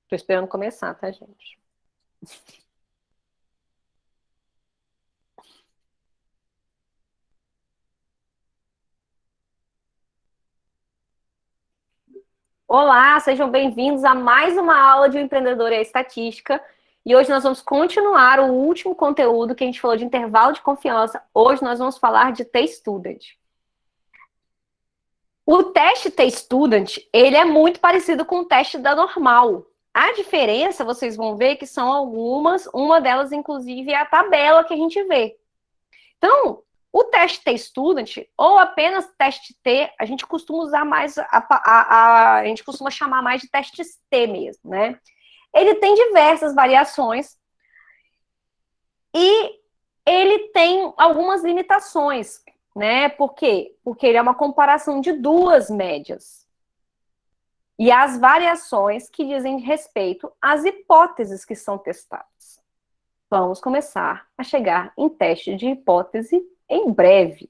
Tô esperando começar, tá, gente? Olá, sejam bem-vindos a mais uma aula de O Empreendedor e a Estatística. E hoje nós vamos continuar o último conteúdo que a gente falou de intervalo de confiança. Hoje nós vamos falar de T-Student. O teste T-Student, ele é muito parecido com o teste da normal. A diferença, vocês vão ver que são algumas, uma delas, inclusive, é a tabela que a gente vê. Então, o teste T-Student, ou apenas teste T, a gente costuma usar mais, a gente costuma chamar mais de testes T mesmo, né? Ele tem diversas variações e ele tem algumas limitações, né? Por quê? Porque ele é uma comparação de duas médias. E as variações que dizem respeito às hipóteses que são testadas. Vamos começar a chegar em teste de hipótese em breve.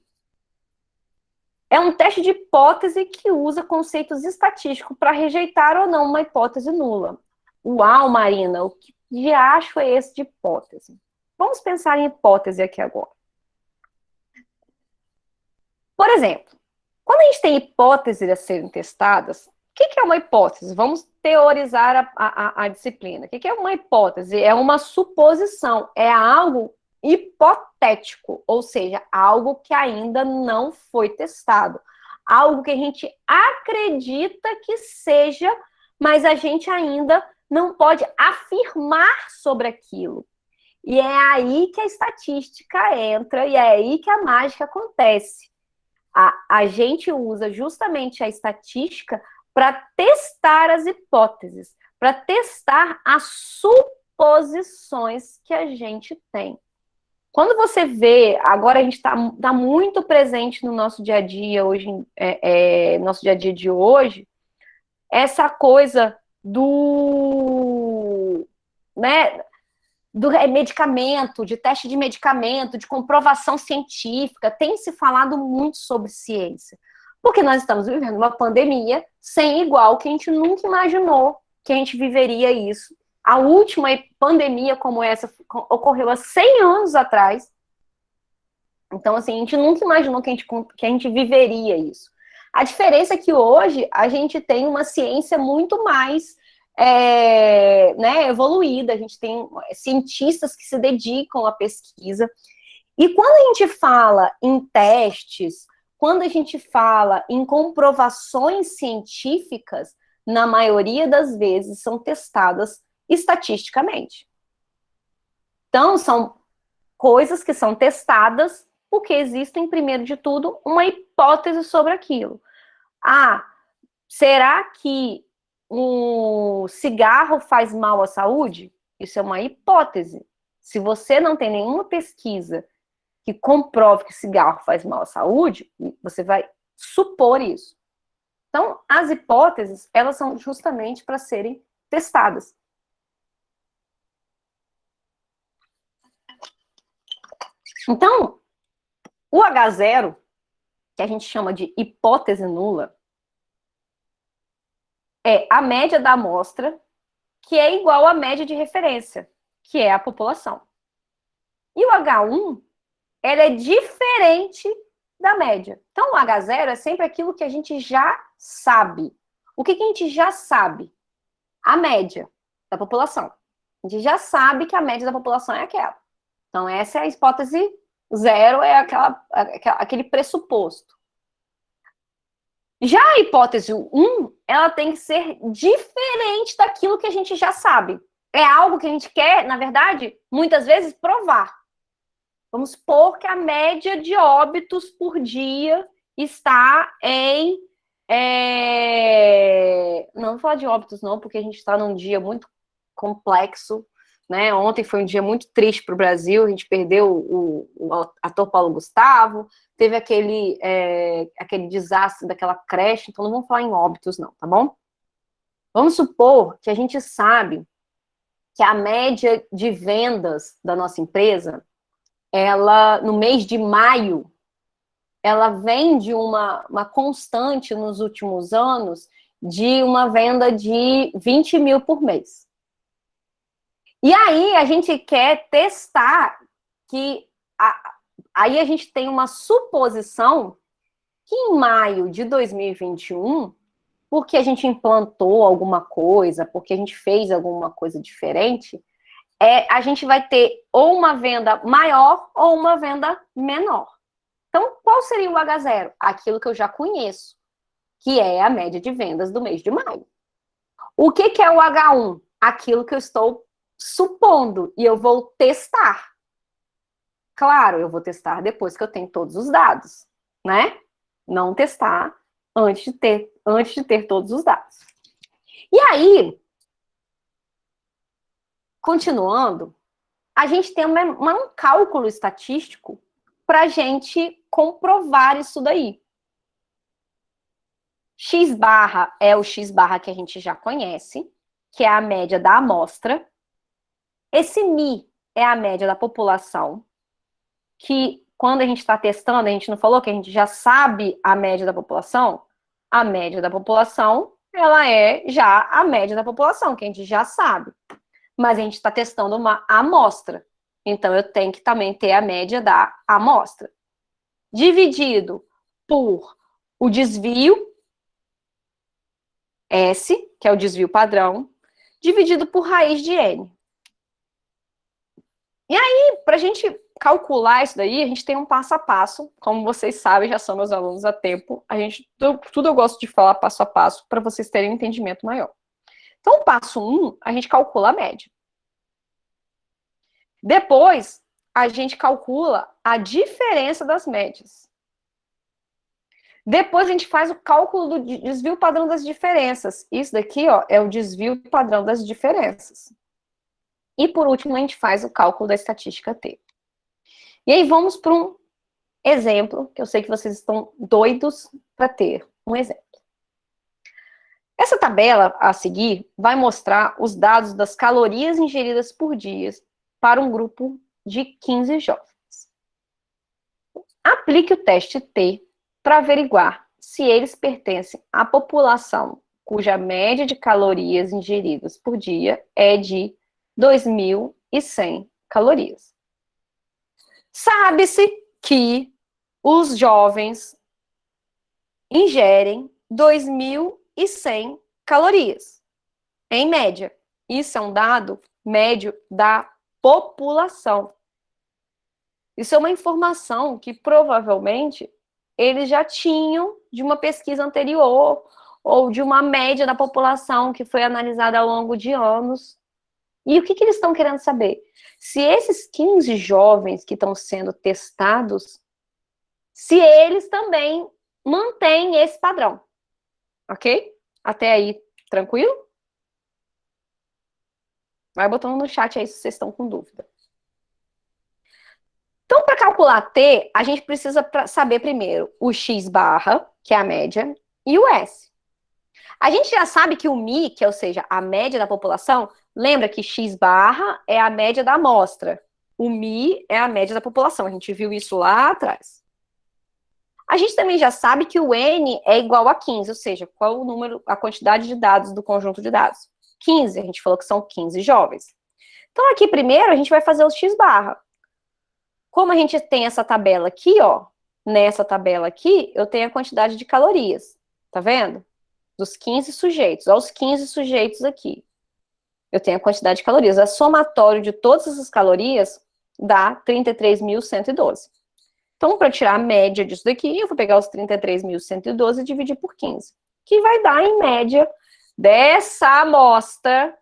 É um teste de hipótese que usa conceitos estatísticos para rejeitar ou não uma hipótese nula. Uau, Marina, o que diacho é esse de hipótese? Vamos pensar em hipótese aqui agora. Por exemplo, quando a gente tem hipóteses a serem testadas, o que é uma hipótese? Vamos teorizar a disciplina. O que é uma hipótese? É uma suposição, é algo hipotético, ou seja, algo que ainda não foi testado. Algo que a gente acredita que seja, mas a gente ainda não pode afirmar sobre aquilo. E é aí que a estatística entra, e é aí que a mágica acontece. A gente usa justamente a estatística para testar as hipóteses, para testar as suposições que a gente tem. Quando você vê, agora a gente está muito presente no nosso dia a dia hoje, nosso dia a dia de hoje, essa coisa né, do medicamento, de teste de medicamento, de comprovação científica, tem se falado muito sobre ciência. Porque nós estamos vivendo uma pandemia sem igual, que a gente nunca imaginou que a gente viveria isso. A última pandemia como essa ocorreu há 100 anos atrás. Então, assim, a gente nunca imaginou que a gente viveria isso. A diferença é que hoje a gente tem uma ciência muito mais né, evoluída, a gente tem cientistas que se dedicam à pesquisa. E quando a gente fala em testes, quando a gente fala em comprovações científicas, na maioria das vezes são testadas estatisticamente. Então, são coisas que são testadas porque existem, primeiro de tudo, uma hipótese sobre aquilo. Será que o cigarro faz mal à saúde? Isso é uma hipótese. Se você não tem nenhuma pesquisa que comprove que cigarro faz mal à saúde, você vai supor isso. Então, as hipóteses, elas são justamente para serem testadas. Então, o H0, que a gente chama de hipótese nula, é a média da amostra, que é igual à média de referência, que é a população. E o H1, ela é diferente da média. Então, o H0 é sempre aquilo que a gente já sabe. O que a gente já sabe? A média da população. A gente já sabe que a média da população é aquela. Então, essa é a hipótese 0, é aquele pressuposto. Já a hipótese 1, ela tem que ser diferente daquilo que a gente já sabe. É algo que a gente quer, na verdade, muitas vezes, provar. Vamos supor que a média de óbitos por dia está em... Não vou falar de óbitos, não, porque a gente está num dia muito complexo, né? Ontem foi um dia muito triste para o Brasil, a gente perdeu o ator Paulo Gustavo, teve aquele desastre daquela creche, então não vamos falar em óbitos, não, tá bom? Vamos supor que a gente sabe que a média de vendas da nossa empresa, ela, no mês de maio, ela vem de uma constante nos últimos anos de uma venda de 20 mil por mês. E aí a gente quer testar que... Aí a gente tem uma suposição que em maio de 2021, porque a gente implantou alguma coisa, porque a gente fez alguma coisa diferente, a gente vai ter ou uma venda maior ou uma venda menor. Então, qual seria o H0? Aquilo que eu já conheço, que é a média de vendas do mês de maio. O que é o H1? Aquilo que eu estou supondo e eu vou testar. Claro, eu vou testar depois que eu tenho todos os dados, né? Não testar antes de ter todos os dados. E aí, continuando, a gente tem um cálculo estatístico para a gente comprovar isso daí. X barra é o X barra que a gente já conhece, que é a média da amostra. Esse Mi é a média da população, que quando a gente está testando, a gente não falou que a gente já sabe a média da população? A média da população, ela é já a média da população, que a gente já sabe. Mas a gente está testando uma amostra. Então, eu tenho que também ter a média da amostra. Dividido por o desvio, S, que é o desvio padrão, dividido por raiz de N. E aí, para a gente calcular isso daí, a gente tem um passo a passo. Como vocês sabem, já são meus alunos há tempo. Tudo eu gosto de falar passo a passo para vocês terem um entendimento maior. Então, passo 1, a gente calcula a média. Depois, a gente calcula a diferença das médias. Depois, a gente faz o cálculo do desvio padrão das diferenças. Isso daqui, ó, é o desvio padrão das diferenças. E, por último, a gente faz o cálculo da estatística T. E aí, vamos para um exemplo, que eu sei que vocês estão doidos para ter um exemplo. Essa tabela a seguir vai mostrar os dados das calorias ingeridas por dia para um grupo de 15 jovens. Aplique o teste T para averiguar se eles pertencem à população cuja média de calorias ingeridas por dia é de 2.100 calorias. Sabe-se que os jovens ingerem 2.100 calorias, em média. Isso é um dado médio da população. Isso é uma informação que provavelmente eles já tinham de uma pesquisa anterior ou de uma média da população que foi analisada ao longo de anos. E o que eles estão querendo saber? Se esses 15 jovens que estão sendo testados, se eles também mantêm esse padrão. Ok? Até aí, tranquilo? Vai botando no chat aí se vocês estão com dúvida. Então, para calcular T, a gente precisa saber primeiro o X barra, que é a média, e o S. A gente já sabe que o Mi, que é, ou seja, a média da população, lembra que X barra é a média da amostra. O Mi é a média da população. A gente viu isso lá atrás. A gente também já sabe que o N é igual a 15, ou seja, qual o número, a quantidade de dados do conjunto de dados? 15, a gente falou que são 15 jovens. Então, aqui primeiro a gente vai fazer o X barra. Como a gente tem essa tabela aqui, ó, nessa tabela aqui, eu tenho a quantidade de calorias, tá vendo? Dos 15 sujeitos, aos 15 sujeitos aqui. Eu tenho a quantidade de calorias. A somatório de todas essas calorias dá 33.112. Então, para tirar a média disso daqui, eu vou pegar os 33.112 e dividir por 15, que vai dar, em média, dessa amostra,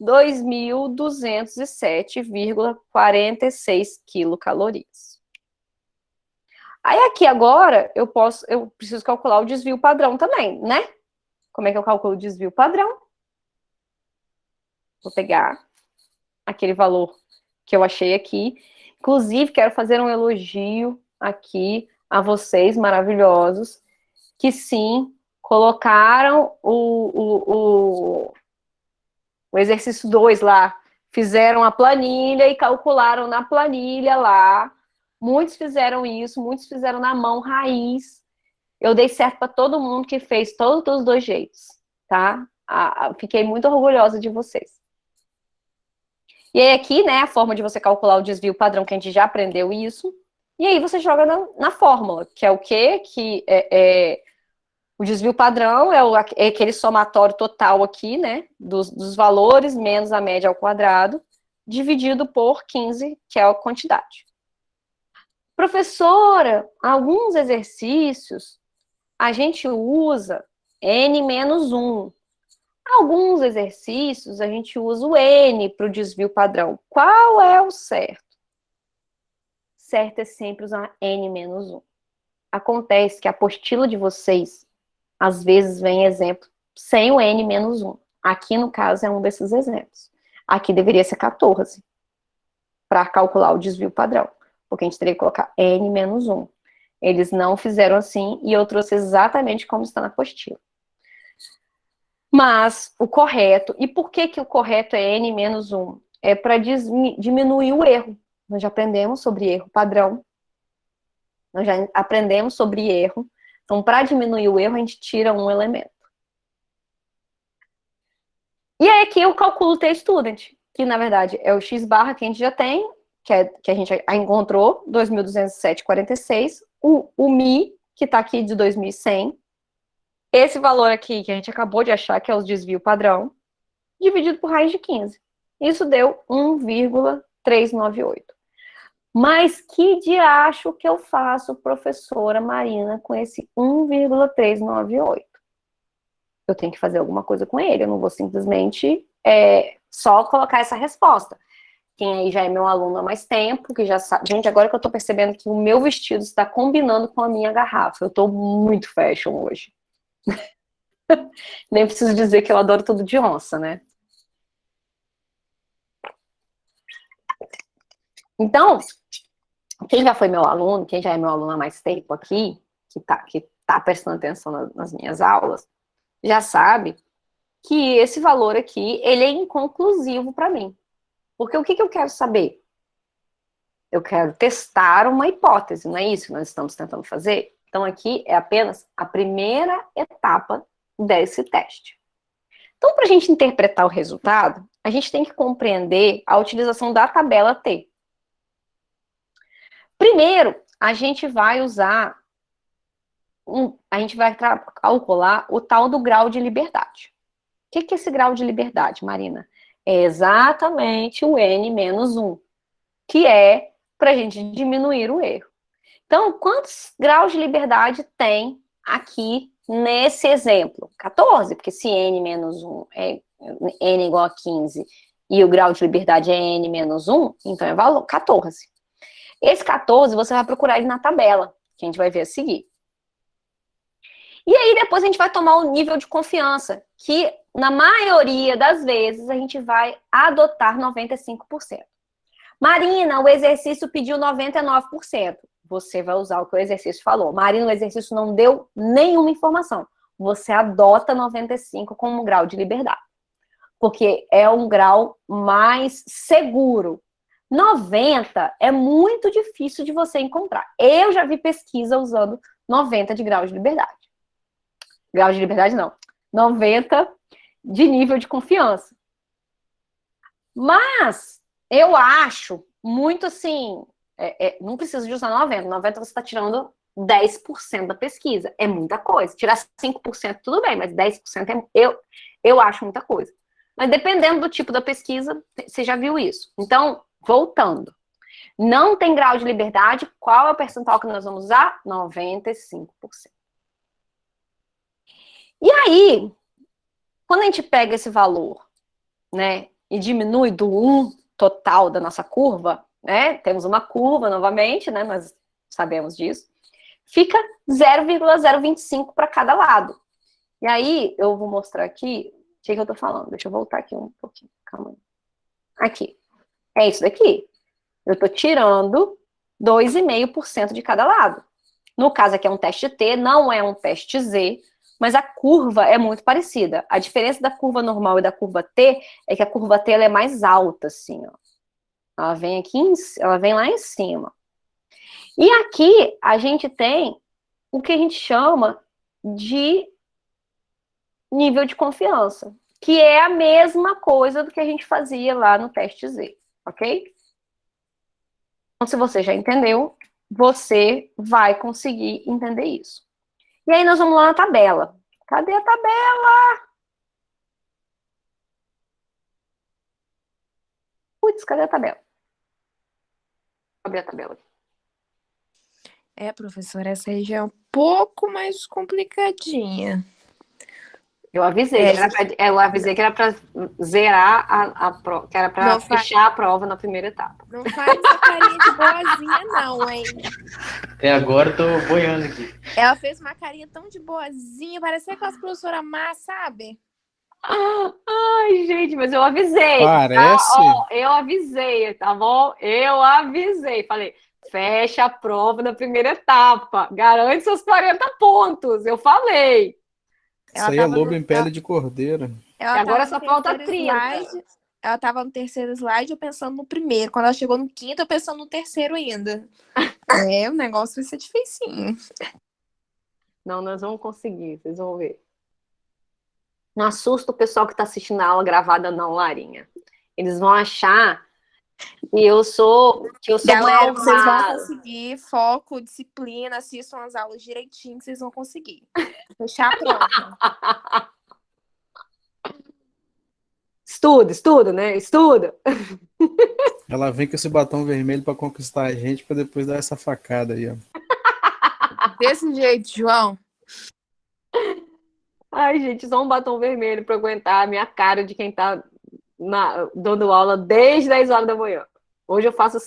2.207,46 quilocalorias. Aí aqui agora, eu preciso calcular o desvio padrão também, né? Como é que eu calculo o desvio padrão? Vou pegar aquele valor que eu achei aqui. Inclusive, quero fazer um elogio aqui a vocês, maravilhosos, que sim, colocaram o exercício 2 lá, fizeram a planilha e calcularam na planilha lá. Muitos fizeram isso, muitos fizeram na mão raiz. Eu dei certo para todo mundo que fez todos os dois jeitos, tá? Fiquei muito orgulhosa de vocês. E aí aqui, né, a forma de você calcular o desvio padrão, que a gente já aprendeu isso. E aí você joga na fórmula, que é o quê? O desvio padrão é aquele somatório total aqui, né, dos valores menos a média ao quadrado, dividido por 15, que é a quantidade. Professora, alguns exercícios a gente usa N menos 1. Alguns exercícios a gente usa o N para o desvio padrão. Qual é o certo? Certo é sempre usar N menos 1. Acontece que a apostila de vocês, às vezes, vem exemplo sem o N menos 1. Aqui, no caso, é um desses exemplos. Aqui deveria ser 14 para calcular o desvio padrão, porque a gente teria que colocar N menos 1. Eles não fizeram assim e eu trouxe exatamente como está na apostila. Mas o correto, e por que o correto é N menos 1? É para diminuir o erro. Nós já aprendemos sobre erro padrão. Nós já aprendemos sobre erro. Então, para diminuir o erro, a gente tira um elemento. E aí aqui eu calculo o T-Student, que na verdade é o X barra que a gente já tem, que a gente já encontrou, 2.207,46. O Mi, que está aqui de 2.100. Esse valor aqui, que a gente acabou de achar, que é o desvio padrão, dividido por raiz de 15. Isso deu 1,398. Mas que diacho que eu faço, professora Marina, com esse 1,398? Eu tenho que fazer alguma coisa com ele, eu não vou simplesmente só colocar essa resposta. Quem aí já é meu aluno há mais tempo, que já sabe... Gente, agora que eu tô percebendo que o meu vestido está combinando com a minha garrafa. Eu tô muito fashion hoje. Nem preciso dizer que eu adoro tudo de onça, né? Então, quem já foi meu aluno, quem já é meu aluno há mais tempo aqui, que tá prestando atenção nas minhas aulas, já sabe que esse valor aqui, ele é inconclusivo para mim. Porque o que eu quero saber? Eu quero testar uma hipótese, não é isso que nós estamos tentando fazer? Então, aqui é apenas a primeira etapa desse teste. Então, para a gente interpretar o resultado, a gente tem que compreender a utilização da tabela T. Primeiro, a gente vai usar, a gente vai calcular o tal do grau de liberdade. O que é esse grau de liberdade, Marina? É exatamente o N menos 1, que é para a gente diminuir o erro. Então, quantos graus de liberdade tem aqui nesse exemplo? 14, porque se N menos 1 é N igual a 15 e o grau de liberdade é N menos 1, então é valor 14. Esse 14 você vai procurar ele na tabela, que a gente vai ver a seguir. E aí depois a gente vai tomar o nível de confiança, que na maioria das vezes a gente vai adotar 95%. Marina, o exercício pediu 99%. Você vai usar o que o exercício falou. Marina, o exercício não deu nenhuma informação. Você adota 95 como um grau de liberdade. Porque é um grau mais seguro. 90 é muito difícil de você encontrar. Eu já vi pesquisa usando 90 de grau de liberdade. Grau de liberdade não. 90 de nível de confiança. Mas eu acho muito assim, não precisa de usar 90. 90 você está tirando 10% da pesquisa. É muita coisa. Tirar 5% tudo bem, mas 10% eu acho muita coisa. Mas dependendo do tipo da pesquisa, você já viu isso. Então, voltando. Não tem grau de liberdade, qual é o percentual que nós vamos usar? 95%. E aí, quando a gente pega esse valor, né, e diminui do 1 total da nossa curva, né, temos uma curva novamente, né, nós sabemos disso, fica 0,025 para cada lado. E aí, eu vou mostrar aqui o que eu tô falando. Deixa eu voltar aqui um pouquinho, calma aí. Aqui, é isso daqui. Eu tô tirando 2,5% de cada lado. No caso aqui é um teste T, não é um teste Z, mas a curva é muito parecida. A diferença da curva normal e da curva T é que a curva T ela é mais alta, assim, ó. Ela vem aqui, ela vem lá em cima. E aqui a gente tem o que a gente chama de nível de confiança, que é a mesma coisa do que a gente fazia lá no teste Z. ok? Então, se você já entendeu, você vai conseguir entender isso. E aí nós vamos lá na tabela. Cadê a tabela? Putz, cadê a tabela? Vou abrir a tabela aqui. Professora, essa aí já é um pouco mais complicadinha. Eu avisei, eu avisei que era para zerar a prova, que era para fechar a prova na primeira etapa. Não faz essa carinha de boazinha, não, hein? Até agora eu tô boiando aqui. Ela fez uma carinha tão de boazinha, parecia aquelas professoras má, sabe? Ai, gente, mas eu avisei. Parece. Tá? Eu avisei, tá bom? Eu avisei. Falei, fecha a prova na primeira etapa. Garante seus 40 pontos. Eu falei. Isso aí é lobo em pele de cordeiro. E agora só falta 30. Slide, ela tava no terceiro slide, eu pensando no primeiro. Quando ela chegou no quinto, eu pensando no terceiro ainda. O negócio vai ser dificinho. Não, nós vamos conseguir, vocês vão ver. Não assusta o pessoal que tá assistindo a aula gravada, não, Larinha. Eles vão achar que eu sou Galera, malvada. vocês vão conseguir foco, disciplina, assistam as aulas direitinho, que vocês vão conseguir. Fechar a prova. Estuda, né? Estuda. Ela vem com esse batom vermelho pra conquistar a gente, pra depois dar essa facada aí, ó. Desse jeito, João. Ai, gente, só um batom vermelho pra aguentar a minha cara de quem tá dando aula desde 10 horas da manhã. Hoje eu faço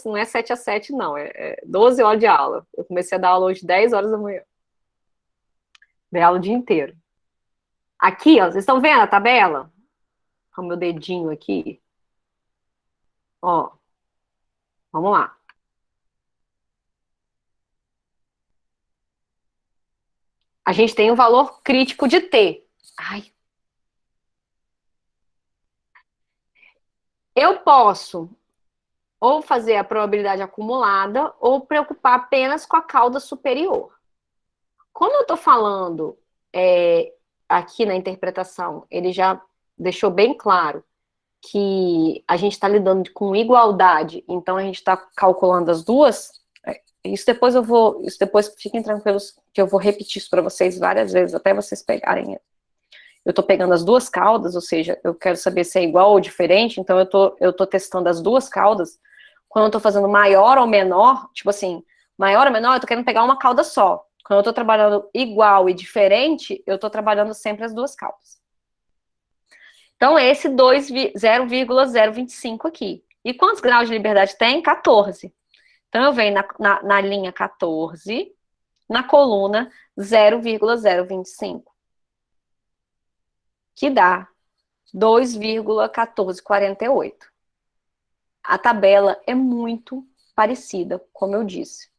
não é 7 a 7, não, é 12 horas de aula. Eu comecei a dar aula hoje 10 horas da manhã. Dei aula o dia inteiro. Aqui, ó, vocês estão vendo a tabela? Com o meu dedinho aqui. Ó, vamos lá. A gente tem o valor crítico de T. Ai. Eu posso ou fazer a probabilidade acumulada ou preocupar apenas com a cauda superior. Como eu estou falando aqui na interpretação, ele já deixou bem claro que a gente está lidando com igualdade, então a gente está calculando as duas. Isso depois fiquem tranquilos que eu vou repetir isso para vocês várias vezes, até vocês pegarem. Eu estou pegando as duas caudas, ou seja, eu quero saber se é igual ou diferente, então eu tô testando as duas caudas. Quando eu estou fazendo maior ou menor, tipo assim, maior ou menor, eu estou querendo pegar uma cauda só. Quando eu estou trabalhando igual e diferente, eu estou trabalhando sempre as duas caudas. Então, esse 0,025 aqui. E quantos graus de liberdade tem? 14. Então, eu venho na linha 14, na coluna 0,025. Que dá 2,1448. A tabela é muito parecida, como eu disse.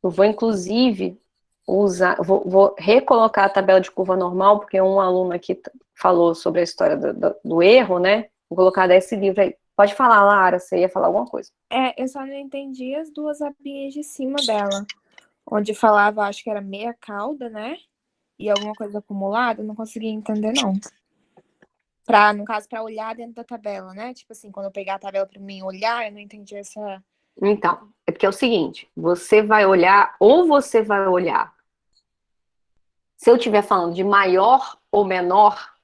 Eu vou, inclusive, vou recolocar a tabela de curva normal, porque um aluno aqui falou sobre a história do erro, né? Vou colocar desse livro aí. Pode falar, Lara, você ia falar alguma coisa. Eu só não entendi as duas abinhas de cima dela. Onde falava, acho que era meia cauda, né? E alguma coisa acumulada, não consegui entender, não. No caso, para olhar dentro da tabela, né? Tipo assim, quando eu pegar a tabela para mim olhar, eu não entendi essa... Então, é porque é o seguinte, você vai olhar, ou você vai olhar, se eu estiver falando de maior ou menor,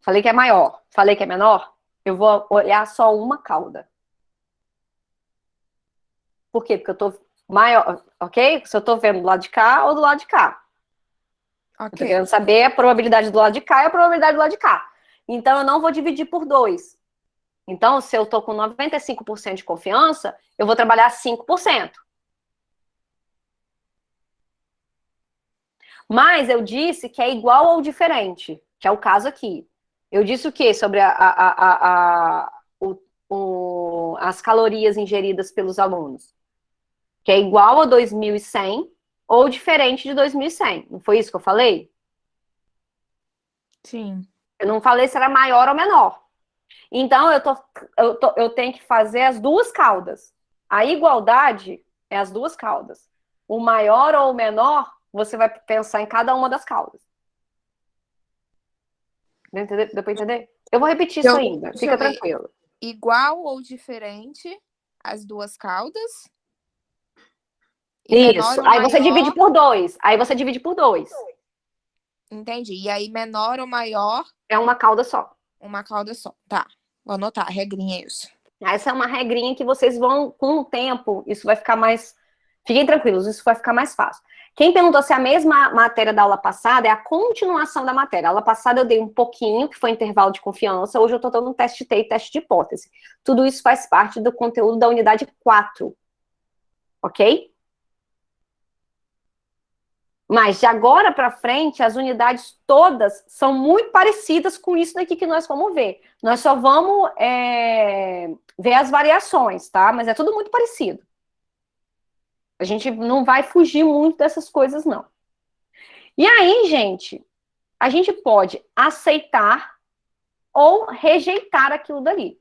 falei que é maior, falei que é menor, eu vou olhar só uma cauda. Por quê? Porque eu tô maior, ok? Se eu tô vendo do lado de cá ou do lado de cá. Okay. Eu tô querendo saber a probabilidade do lado de cá e a probabilidade do lado de cá. Então, eu não vou dividir por 2. Então, se eu tô com 95% de confiança, eu vou trabalhar 5%. Mas eu disse que é igual ou diferente, que é o caso aqui. Eu disse o quê? Sobre as calorias ingeridas pelos alunos. Que é igual a 2.100 ou diferente de 2.100. Não foi isso que eu falei? Sim. Eu não falei se era maior ou menor. Então, eu tenho que fazer as duas caudas. A igualdade é as duas caudas. O maior ou o menor, você vai pensar em cada uma das caudas. Deu para entender? Eu vou repetir isso ainda, fica tranquilo. igual ou diferente as duas caudas. E menor Isso. ou Aí você divide maior. por 2. Aí você divide por 2. Entendi. E aí, menor ou maior, É uma cauda só. uma cauda só. Tá. Vou anotar. Regrinha é isso. Essa é uma regrinha que vocês vão, com o tempo, isso vai ficar mais. Fiquem tranquilos, isso vai ficar mais fácil. Quem perguntou se a mesma matéria da aula passada é a continuação da matéria. A aula passada eu dei um pouquinho, que foi intervalo de confiança. Hoje eu estou dando um teste de T e teste de hipótese. Tudo isso faz parte do conteúdo da unidade 4. Ok? Mas de agora para frente, as unidades todas são muito parecidas com isso daqui que nós vamos ver. Nós só vamos ver as variações, tá? Mas é tudo muito parecido. A gente não vai fugir muito dessas coisas, não. E aí, gente, a gente pode aceitar ou rejeitar aquilo dali.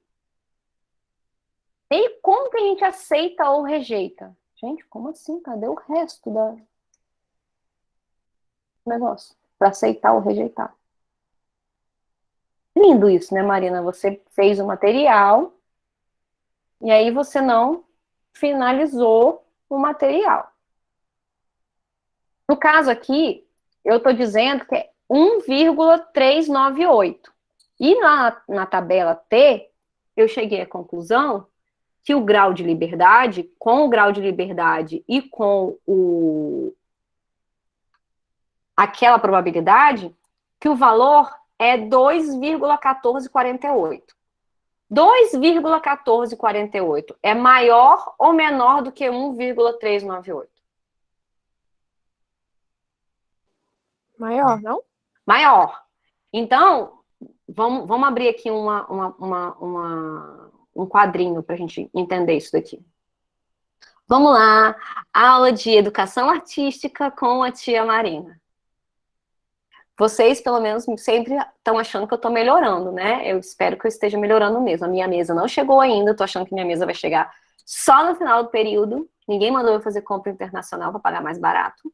E como que a gente aceita ou rejeita? Gente, como assim? Cadê o resto do negócio? Para aceitar ou rejeitar. Lindo isso, né, Marina? Você fez o material e aí você não finalizou o material. No caso aqui, eu estou dizendo que é 1,398. E na tabela T, eu cheguei à conclusão que o grau de liberdade, com o grau de liberdade e com aquela probabilidade, que o valor é 2,1448. 2,1448 é maior ou menor do que 1,398? Maior, não? Maior. Então, vamos abrir aqui um quadrinho para a gente entender isso daqui. Vamos lá, aula de educação artística com a tia Marina. Vocês, pelo menos, sempre estão achando que eu estou melhorando, né? Eu espero que eu esteja melhorando mesmo. A minha mesa não chegou ainda, eu estou achando que minha mesa vai chegar só no final do período. Ninguém mandou eu fazer compra internacional para pagar mais barato.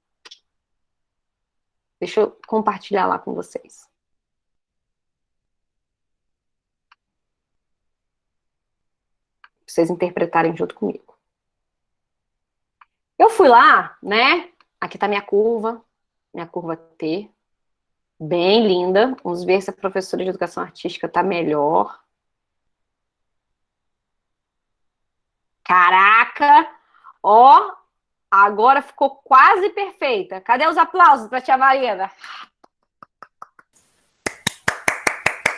Deixa eu compartilhar lá com vocês. Pra vocês interpretarem junto comigo. Eu fui lá, né? Aqui tá minha curva T. Bem linda. Vamos ver se a professora de educação artística tá melhor. Caraca! Ó, agora ficou quase perfeita. Cadê os aplausos para a tia Marina?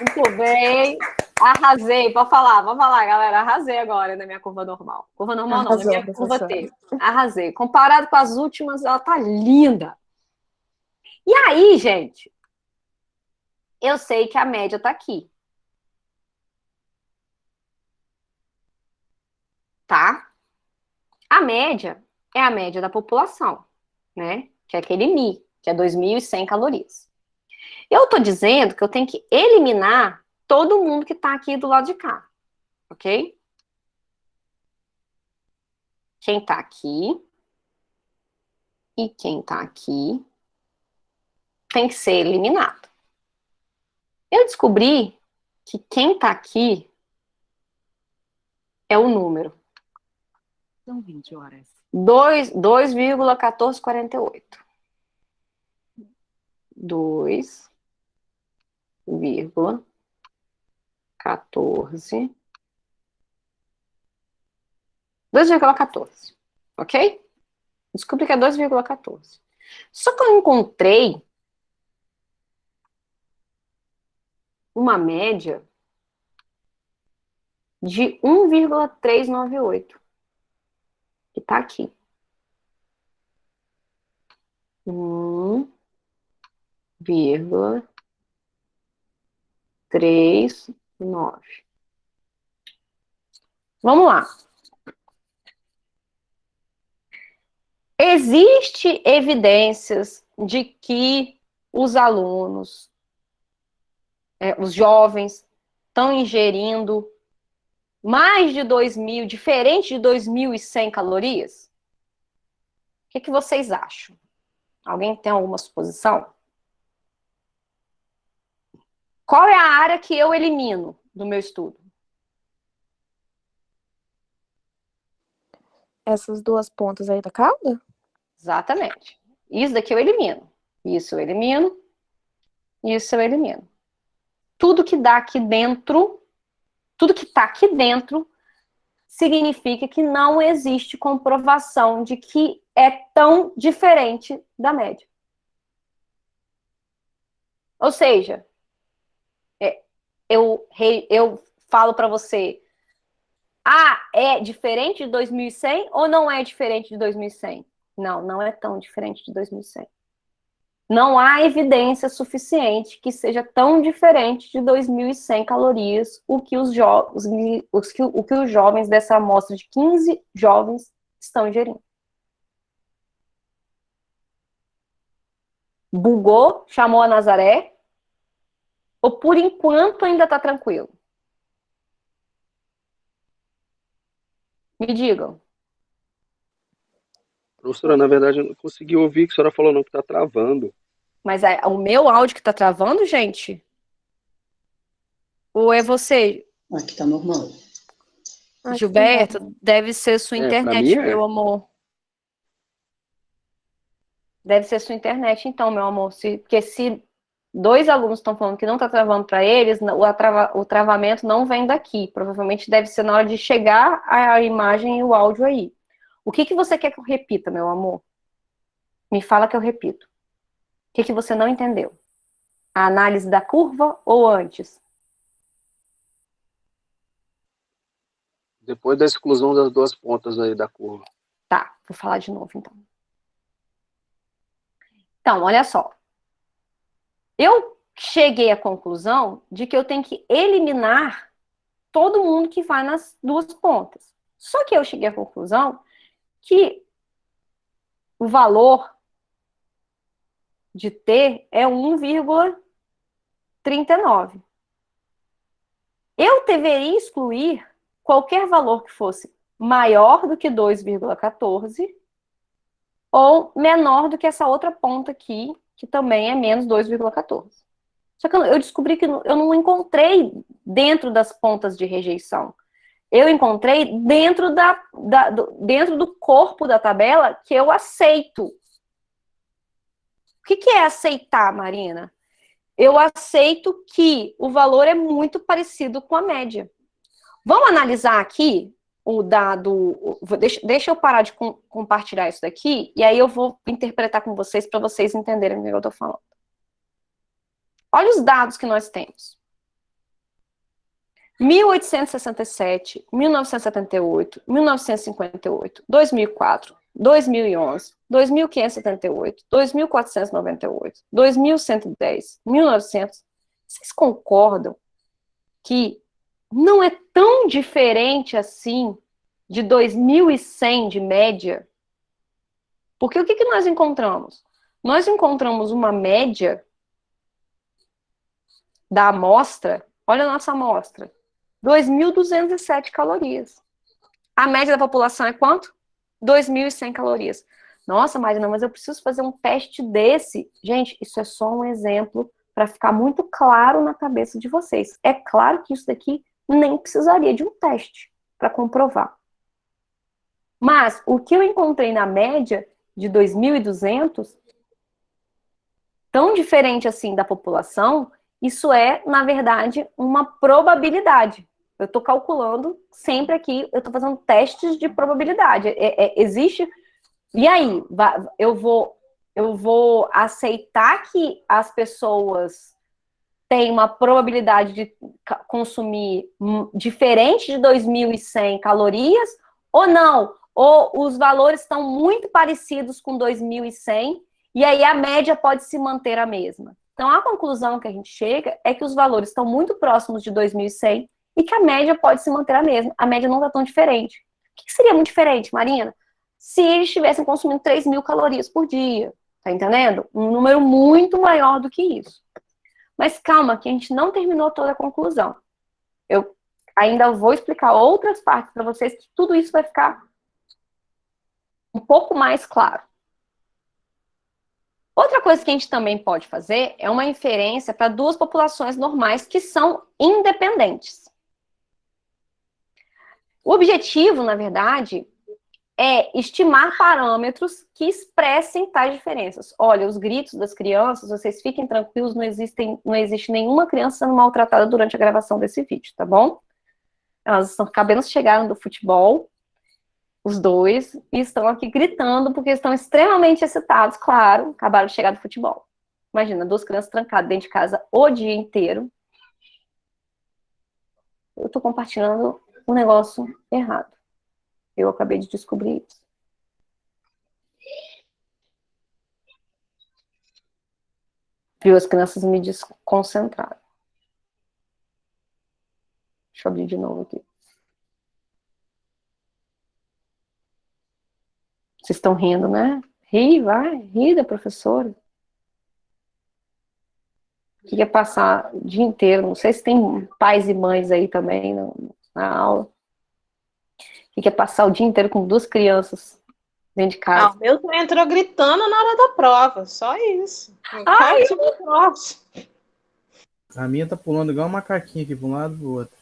Muito bem. Arrasei. Pode falar, vamos falar, galera. Arrasei agora na minha curva normal. Curva normal não, na Arrasou, minha curva professora. T. Arrasei. Comparado com as últimas, ela tá linda. E aí, gente, eu sei que a média tá aqui. Tá? A média é a média da população, né? Que é aquele Mi, que é 2.100 calorias. Eu tô dizendo que eu tenho que eliminar todo mundo que tá aqui do lado de cá, ok? Quem tá aqui e quem tá aqui tem que ser eliminado. Eu descobri que quem tá aqui é o número. São 20 horas. 2,1448. 2,14. Ok? Descobri que é 2,14. Só que eu encontrei uma média de 1,398. Que tá aqui. 1,39. Vamos lá. Existe evidências de que os alunos, os jovens, estão ingerindo mais de 2.000, diferente de 2.100 calorias? O que vocês acham? Alguém tem alguma suposição? Qual é a área que eu elimino do meu estudo? Essas duas pontas aí da cauda? Exatamente. Isso daqui eu elimino. Isso eu elimino. Isso eu elimino. Tudo que dá aqui dentro, tudo que está aqui dentro, significa que não existe comprovação de que é tão diferente da média. Ou seja, eu falo para você, é diferente de 2100 ou não é diferente de 2100? Não, não é tão diferente de 2100. Não há evidência suficiente que seja tão diferente de 2.100 calorias o que os jovens dessa amostra de 15 jovens estão ingerindo. Bugou, chamou a Nazaré, ou por enquanto ainda está tranquilo? Me digam. Professora, na verdade, eu não consegui ouvir o que a senhora falou, não, que tá travando. Mas é o meu áudio que está travando, gente? Ou é você? Aqui tá normal. Gilberto, deve ser sua Pra internet, mim meu amor. Deve ser sua internet, então, meu amor. Porque se 2 alunos estão falando que não está travando para eles, o travamento não vem daqui. Provavelmente deve ser na hora de chegar a imagem e o áudio aí. O que você quer que eu repita, meu amor? Me fala que eu repito. O que você não entendeu? A análise da curva ou antes? Depois da exclusão das duas pontas aí da curva. Tá, vou falar de novo, então. Então, olha só. Eu cheguei à conclusão de que eu tenho que eliminar todo mundo que vai nas duas pontas. Só que eu cheguei à conclusão que o valor de T é 1,39. Eu deveria excluir qualquer valor que fosse maior do que 2,14 ou menor do que essa outra ponta aqui, que também é menos 2,14. Só que eu descobri que eu não encontrei dentro das pontas de rejeição. Eu encontrei dentro do corpo da tabela que eu aceito. O que é aceitar, Marina? Eu aceito que o valor é muito parecido com a média. Vamos analisar aqui o dado. Deixa eu parar de compartilhar isso daqui, e aí eu vou interpretar com vocês para vocês entenderem o que eu estou falando. Olha os dados que nós temos. 1867, 1978, 1958, 2004, 2011, 2578, 2498, 2110, 1900. Vocês concordam que não é tão diferente assim de 2100 de média? Porque o que nós encontramos? Nós encontramos uma média da amostra. Olha a nossa amostra. 2.207 calorias. A média da população é quanto? 2.100 calorias. Nossa, Marina, mas eu preciso fazer um teste desse. Gente, isso é só um exemplo para ficar muito claro na cabeça de vocês. É claro que isso daqui nem precisaria de um teste para comprovar. Mas o que eu encontrei na média de 2.200, tão diferente assim da população, isso é, na verdade, uma probabilidade. Eu estou calculando sempre aqui, eu estou fazendo testes de probabilidade. Existe. E aí, eu vou aceitar que as pessoas têm uma probabilidade de consumir diferente de 2.100 calorias, ou não? Ou os valores estão muito parecidos com 2.100, e aí a média pode se manter a mesma. Então, a conclusão que a gente chega é que os valores estão muito próximos de 2.100 e que a média pode se manter a mesma. A média não está tão diferente. O que seria muito diferente, Marina? Se eles estivessem consumindo 3.000 calorias por dia, tá entendendo? Um número muito maior do que isso. Mas calma, que a gente não terminou toda a conclusão. Eu ainda vou explicar outras partes para vocês, que tudo isso vai ficar um pouco mais claro. Outra coisa que a gente também pode fazer é uma inferência para duas populações normais que são independentes. O objetivo, na verdade, é estimar parâmetros que expressem tais diferenças. Olha, os gritos das crianças, vocês fiquem tranquilos, não existe nenhuma criança sendo maltratada durante a gravação desse vídeo, tá bom? Elas acabam de chegar do futebol, os dois, e estão aqui gritando porque estão extremamente excitados, claro, acabaram de chegar do futebol. Imagina, 2 crianças trancadas dentro de casa o dia inteiro. Eu tô compartilhando um negócio errado. Eu acabei de descobrir isso. Viu? As crianças me desconcentraram. Deixa eu abrir de novo aqui. Vocês estão rindo, né? Ri, vai, ri da professora. Que quer passar o dia inteiro, não sei se tem pais e mães aí também na aula. Que quer passar o dia inteiro com 2 crianças dentro de casa. Ah, o meu entrou gritando na hora da prova, só isso. Ai, A minha tá pulando igual um macaquinho aqui, pra um lado e pro outro.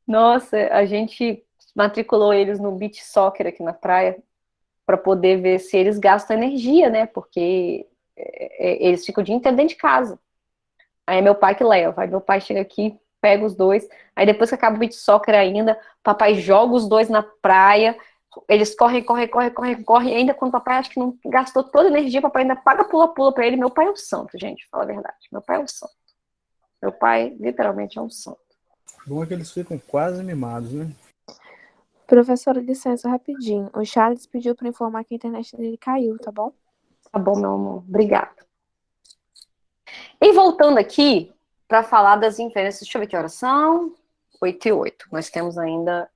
nossa, a gente matriculou eles no beach soccer aqui na praia para poder ver se eles gastam energia, né? Porque eles ficam o dia inteiro dentro de casa. Aí é meu pai que leva. Aí meu pai chega aqui, pega os 2. Aí depois que acaba o beach soccer ainda, papai joga os 2 na praia. Eles correm. E ainda quando o papai acha que não gastou toda a energia, papai ainda paga pula-pula pra ele. Meu pai é um santo, gente, fala a verdade. Meu pai é um santo. Meu pai, literalmente, é um santo. Bom é que eles ficam quase mimados, né? Professora, licença, rapidinho. O Charles pediu pra informar que a internet dele caiu, tá bom? Tá bom, meu amor. Obrigada. E voltando aqui, para falar das inferências, deixa eu ver que horas são. 8h08. Nós temos ainda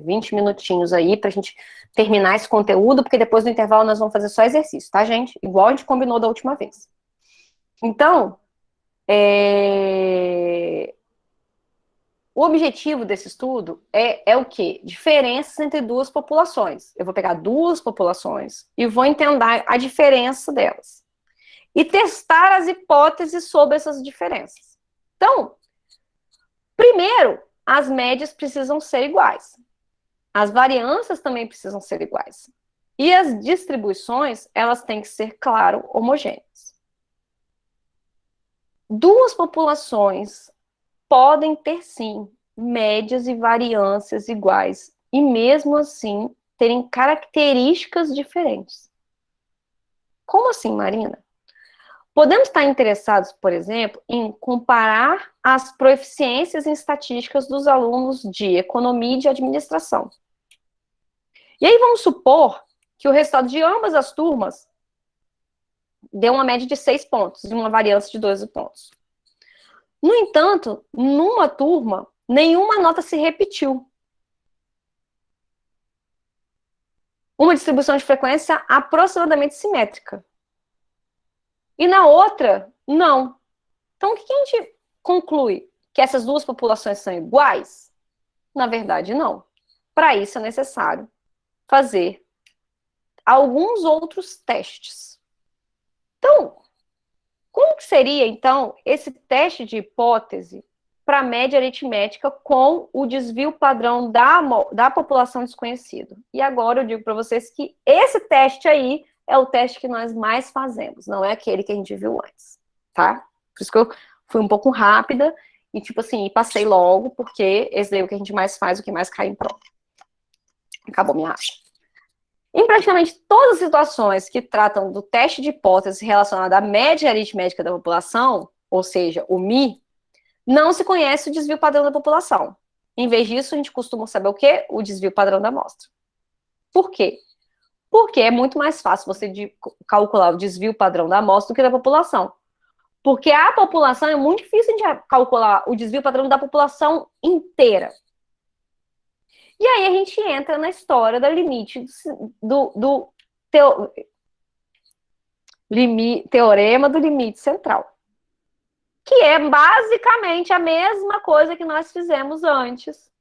20 minutinhos aí pra gente terminar esse conteúdo, porque depois do intervalo nós vamos fazer só exercício, tá, gente? Igual a gente combinou da última vez. Então, o objetivo desse estudo é o quê? Diferenças entre 2 populações. Eu vou pegar 2 populações e vou entender a diferença delas. E testar as hipóteses sobre essas diferenças. Então, primeiro, as médias precisam ser iguais. As variâncias também precisam ser iguais. E as distribuições, elas têm que ser, claro, homogêneas. 2 populações podem ter, sim, médias e variâncias iguais, e mesmo assim terem características diferentes. Como assim, Marina? Podemos estar interessados, por exemplo, em comparar as proficiências em estatísticas dos alunos de economia e de administração. E aí vamos supor que o resultado de ambas as turmas deu uma média de 6 pontos e uma variância de 12 pontos. No entanto, numa turma, nenhuma nota se repetiu. Uma distribuição de frequência aproximadamente simétrica. E na outra, não. Então, o que a gente conclui? Que essas 2 populações são iguais? Na verdade, não. Para isso é necessário fazer alguns outros testes. Então, como que seria, então, esse teste de hipótese para a média aritmética com o desvio padrão da população desconhecida? E agora eu digo para vocês que esse teste aí é o teste que nós mais fazemos, não é aquele que a gente viu antes, tá? Por isso que eu fui um pouco rápida e, tipo assim, passei logo, porque esse daí é o que a gente mais faz, o que mais cai em prova. Acabou minha acha. Em praticamente todas as situações que tratam do teste de hipótese relacionado à média aritmética da população, ou seja, o MI, não se conhece o desvio padrão da população. Em vez disso, a gente costuma saber o quê? O desvio padrão da amostra. Por quê? Porque é muito mais fácil você calcular o desvio padrão da amostra do que da população. Porque a população é muito difícil de calcular o desvio padrão da população inteira. E aí a gente entra na história da limite teorema do limite central. Que é basicamente a mesma coisa que nós fizemos antes.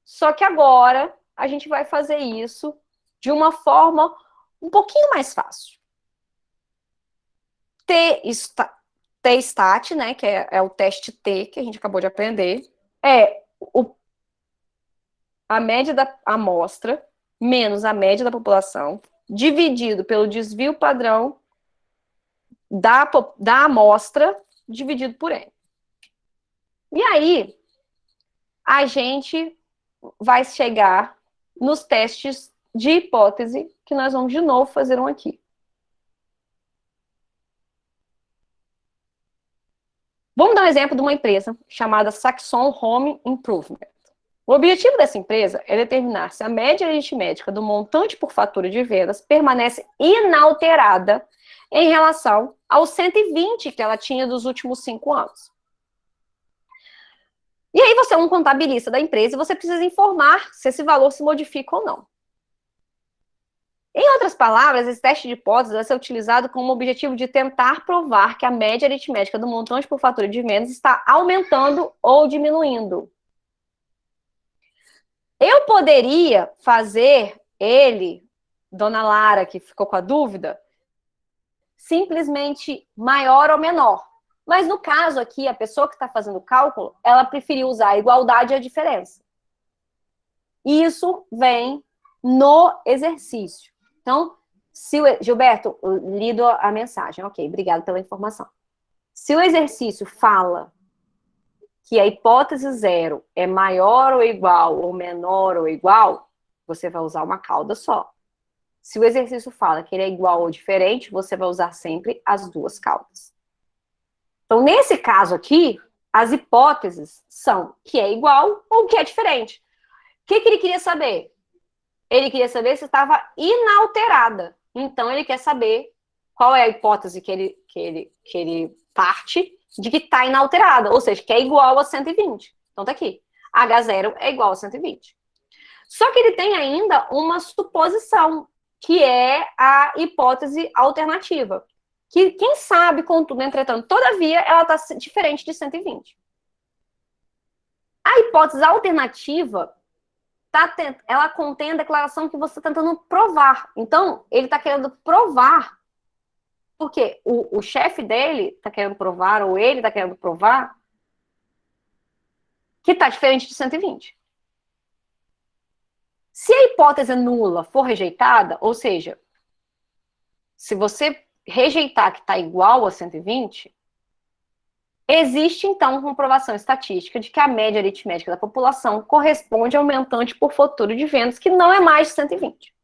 Só que agora a gente vai fazer isso de uma forma um pouquinho mais fácil. T-stat, né, que é o teste T, que a gente acabou de aprender, é a média da amostra menos a média da população, dividido pelo desvio padrão da amostra, dividido por N. E aí, a gente vai chegar nos testes de hipótese, que nós vamos de novo fazer um aqui. Vamos dar um exemplo de uma empresa chamada Saxon Home Improvement. O objetivo dessa empresa é determinar se a média aritmética do montante por fatura de vendas permanece inalterada em relação aos 120 que ela tinha dos últimos 5 anos. E aí você é um contabilista da empresa e você precisa informar se esse valor se modifica ou não. Em outras palavras, esse teste de hipótese vai ser utilizado com o objetivo de tentar provar que a média aritmética do montante por fatura de vendas está aumentando ou diminuindo. Eu poderia fazer ele, Dona Lara, que ficou com a dúvida, simplesmente maior ou menor. Mas no caso aqui, a pessoa que está fazendo o cálculo, ela preferiu usar a igualdade e a diferença. Isso vem no exercício. Então, Gilberto, lido a mensagem. Ok, obrigado pela informação. Se o exercício fala que a hipótese 0 é maior ou igual, ou menor ou igual, você vai usar uma cauda só. Se o exercício fala que ele é igual ou diferente, você vai usar sempre as duas caudas. Então, nesse caso aqui, as hipóteses são que é igual ou que é diferente. O que ele queria saber? Ele queria saber se estava inalterada. Então, ele quer saber qual é a hipótese que ele parte de que está inalterada, ou seja, que é igual a 120. Então, tá aqui. H0 é igual a 120. Só que ele tem ainda uma suposição, que é a hipótese alternativa. Que, quem sabe, contudo, entretanto, todavia, ela está diferente de 120. A hipótese alternativa, ela contém a declaração que você está tentando provar. Então, ele está querendo provar, porque o chefe dele está querendo provar, ou ele está querendo provar, que está diferente de 120. Se a hipótese nula for rejeitada, ou seja, se você rejeitar que está igual a 120, existe, então, comprovação estatística de que a média aritmética da população corresponde ao montante por fatura de vendas, que não é mais de 120.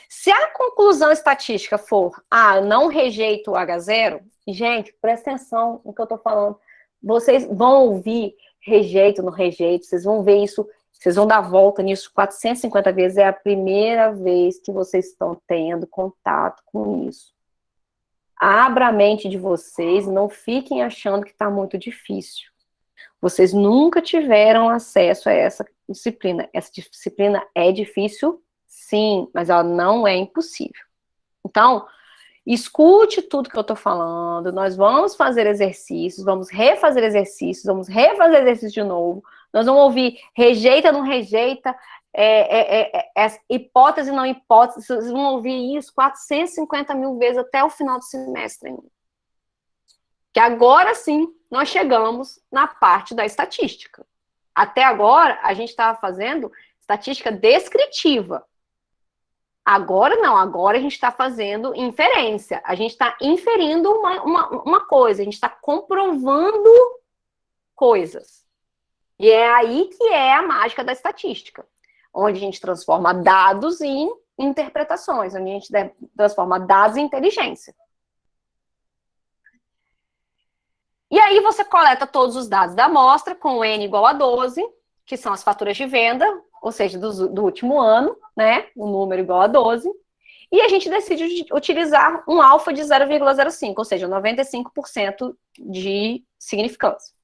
Se a conclusão estatística for, eu não rejeito o H0, gente, presta atenção no que eu estou falando. Vocês vão ouvir rejeito, não rejeito, vocês vão ver isso, vocês vão dar volta nisso 450 vezes, é a primeira vez que vocês estão tendo contato com isso. Abra a mente de vocês, não fiquem achando que está muito difícil. Vocês nunca tiveram acesso a essa disciplina. Essa disciplina é difícil, sim, mas ela não é impossível. Então, escute tudo que eu estou falando, nós vamos fazer exercícios, vamos refazer exercícios, vamos refazer exercícios de novo, nós vamos ouvir rejeita, não rejeita, hipótese, não hipótese, vocês vão ouvir isso 450 mil vezes até o final do semestre ainda. Que agora sim, nós chegamos na parte da estatística. Até agora, a gente estava fazendo estatística descritiva. Agora não, agora a gente está fazendo inferência. A gente está inferindo uma coisa, a gente está comprovando coisas. E é aí que é a mágica da estatística, onde a gente transforma dados em interpretações, onde a gente transforma dados em inteligência. E aí você coleta todos os dados da amostra com N igual a 12, que são as faturas de venda, ou seja, do último ano, né? O número igual a 12. E a gente decide utilizar um alfa de 0,05, ou seja, 95% de significância.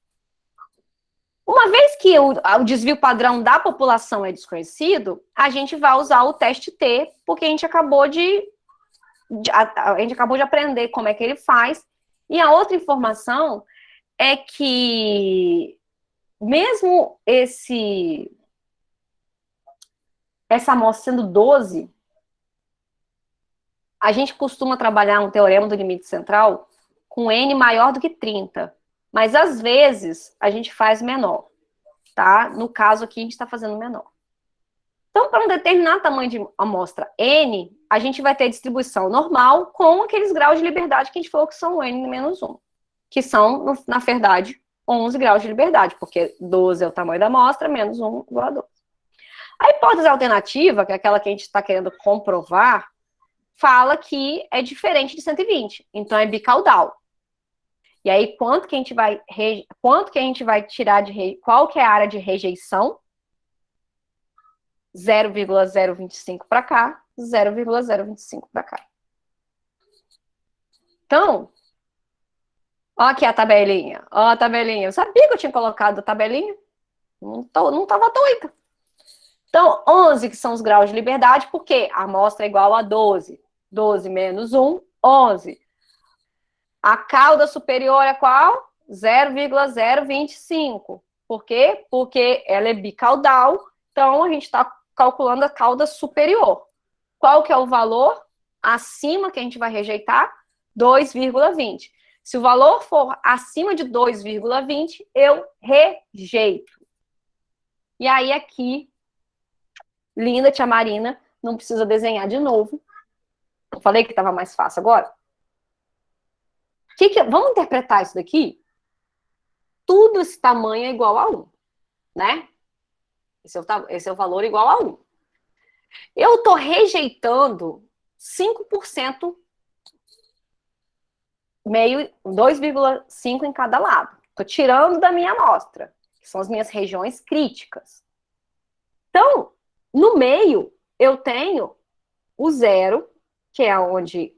Uma vez que o desvio padrão da população é desconhecido, a gente vai usar o teste T, porque a gente acabou de aprender como é que ele faz. E a outra informação é que, mesmo essa amostra sendo 12, a gente costuma trabalhar um teorema do limite central com N maior do que 30. Mas, às vezes, a gente faz menor, tá? No caso aqui, a gente está fazendo menor. Então, para um determinado tamanho de amostra N, a gente vai ter distribuição normal com aqueles graus de liberdade que a gente falou que são N-1, que são, na verdade, 11 graus de liberdade, porque 12 é o tamanho da amostra, menos 1 igual a 12. A hipótese alternativa, que é aquela que a gente está querendo comprovar, fala que é diferente de 120, então é bicaudal. E aí, quanto que a gente vai tirar qual que é a área de rejeição? 0,025 para cá, 0,025 para cá. Então, ó aqui a tabelinha, ó a tabelinha. Eu sabia que eu tinha colocado a tabelinha, não estava doida. Então, 11 que são os graus de liberdade, porque a amostra é igual a 12. 12 menos 1, 11. A cauda superior é qual? 0,025. Por quê? Porque ela é bicaudal, então a gente está calculando a cauda superior. Qual que é o valor acima que a gente vai rejeitar? 2,20. Se o valor for acima de 2,20, eu rejeito. E aí aqui, linda tia Marina, não precisa desenhar de novo. Eu falei que estava mais fácil agora. Vamos interpretar isso daqui? Tudo esse tamanho é igual a 1, né? Esse é o valor igual a 1. Eu estou rejeitando 5%, 2,5 em cada lado. Estou tirando da minha amostra, que são as minhas regiões críticas. Então, no meio, eu tenho o 0, que é onde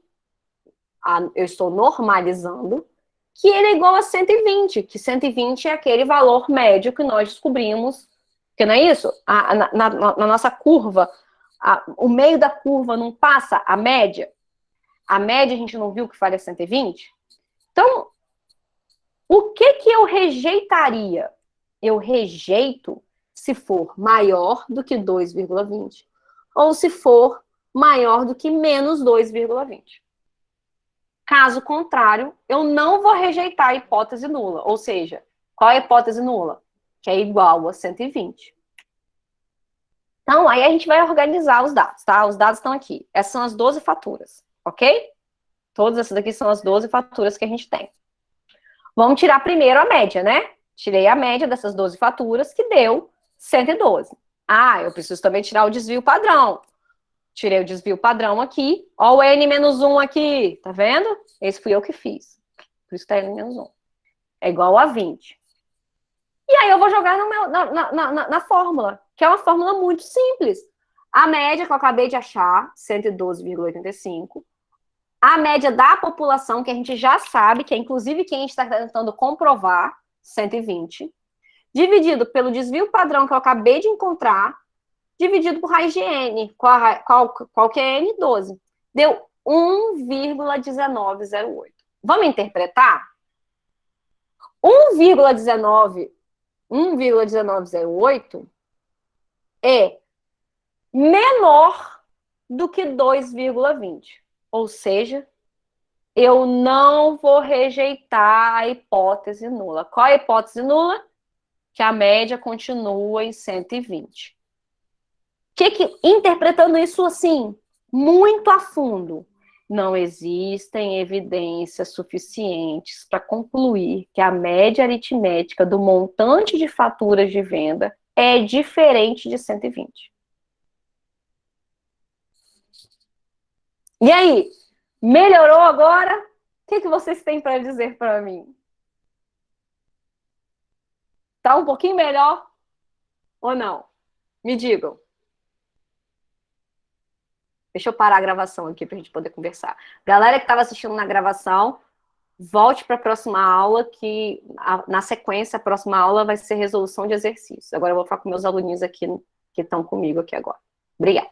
eu estou normalizando, que ele é igual a 120, que 120 é aquele valor médio que nós descobrimos, que não é isso? Na nossa curva, o meio da curva não passa a média? A média a gente não viu que vale 120? Então, o que eu rejeitaria? Eu rejeito se for maior do que 2,20 ou se for maior do que menos 2,20. Caso contrário, eu não vou rejeitar a hipótese nula. Ou seja, qual é a hipótese nula? Que é igual a 120. Então, aí a gente vai organizar os dados, tá? Os dados estão aqui. Essas são as 12 faturas, ok? Todas essas daqui são as 12 faturas que a gente tem. Vamos tirar primeiro a média, né? Tirei a média dessas 12 faturas, que deu 112. Ah, eu preciso também tirar o desvio padrão. Tirei o desvio padrão aqui. Ó o N-1 aqui, tá vendo? Esse fui eu que fiz. Por isso que tá N-1. É igual a 20. E aí eu vou jogar na fórmula, que é uma fórmula muito simples. A média que eu acabei de achar, 112,85. A média da população, que a gente já sabe, que é inclusive quem a gente está tentando comprovar, 120. Dividido pelo desvio padrão que eu acabei de encontrar, dividido por raiz de N. Qual que é N? 12. Deu 1,1908. Vamos interpretar? 1,1908 é menor do que 2,20. Ou seja, eu não vou rejeitar a hipótese nula. Qual é a hipótese nula? Que a média continua em 120. Interpretando isso assim, muito a fundo, não existem evidências suficientes para concluir que a média aritmética do montante de faturas de venda é diferente de 120. E aí, melhorou agora? O que vocês têm para dizer para mim? Tá um pouquinho melhor ou não? Me digam. Deixa eu parar a gravação aqui para a gente poder conversar. Galera que estava assistindo na gravação, volte para a próxima aula, que na sequência, a próxima aula vai ser resolução de exercícios. Agora eu vou falar com meus aluninhos aqui, que estão comigo aqui agora. Obrigada.